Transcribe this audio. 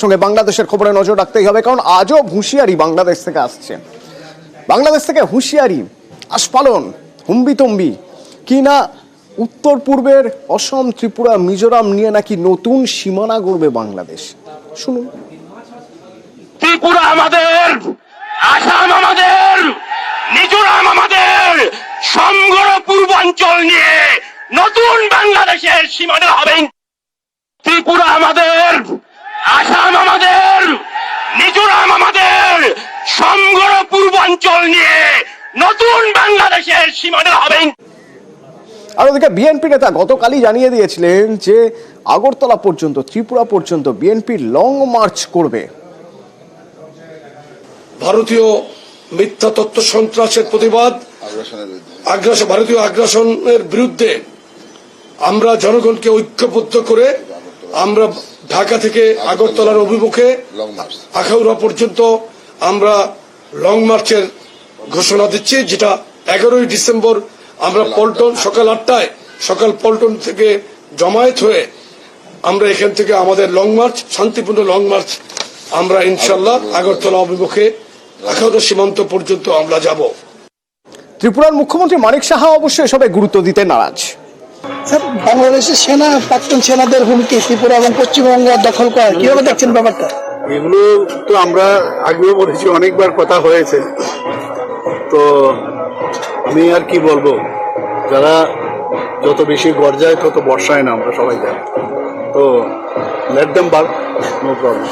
সঙ্গে বাংলাদেশের খবরে নজর রাখতেই হবে, কারণ আজও হুঁশিয়ারি বাংলাদেশ থেকে আসছে। বাংলাদেশ থেকে হুঁশিয়ারি, আস্ফালন, হুম্বিতম্বি কি না উত্তর পূর্বের অসম, ত্রিপুরা, মিজোরাম নিয়ে নাকি নতুন সীমানা গড়বে বাংলাদেশ। শুনুন। ত্রিপুরা আমাদের, আসাম আমাদের, মিজোরাম আমাদের, সমগ্র পূর্বাঞ্চল নিয়ে নতুন বাংলাদেশের সীমানা হবে। ত্রিপুরা আমাদের, আসাম আমাদের, মিজোরাম আমাদের, সমগ্র পূর্বাঞ্চল নিয়ে নতুন বাংলাদেশের সীমানা হবে। আর ওদিকে বিএনপি নেতা গতকালই জানিয়ে দিয়েছিলেন যে আগরতলা পর্যন্ত, ত্রিপুরা পর্যন্ত বিএনপি লং মার্চ করবে। ভারতীয় মিথ্যা তথ্য সন্ত্রাসের প্রতিবাদ, ভারতীয় আগ্রাসনের বিরুদ্ধে আমরা জনগণকে ঐক্যবদ্ধ করে আমরা ঢাকা থেকে আগরতলার অভিমুখে আখাউড়া পর্যন্ত আমরা লং মার্চের ঘোষণা দিচ্ছি, যেটা 11ই ডিসেম্বর আমরা পল্টন সকাল পল্টন থেকে জমায়েত হয়ে আমরা এখান থেকে আমাদের লং মার্চ, শান্তিপূর্ণ লং মার্চ আমরা ইনশাল্লাহ আগরতলা অভিমুখে আখাউড়া সীমান্ত পর্যন্ত আমরা যাব। ত্রিপুরার মুখ্যমন্ত্রী মানিক সাহা অবশ্য এসবে গুরুত্ব দিতে নারাজ। বাংলাদেশের সেনা, প্রাক্তন সেনাদের হুমকি ত্রিপুরা এবং পশ্চিমবঙ্গ দখল করা, কিভাবে দেখছেন ব্যাপারটা? এগুলো তো আমরা আগেও বলেছি, অনেকবার কথা হয়েছে। তো আমি আর কি বলবো, যারা যত বেশি গর্জায় তত বর্ষায় না, আমরা সবাই জানি। তো let them bark, no problem.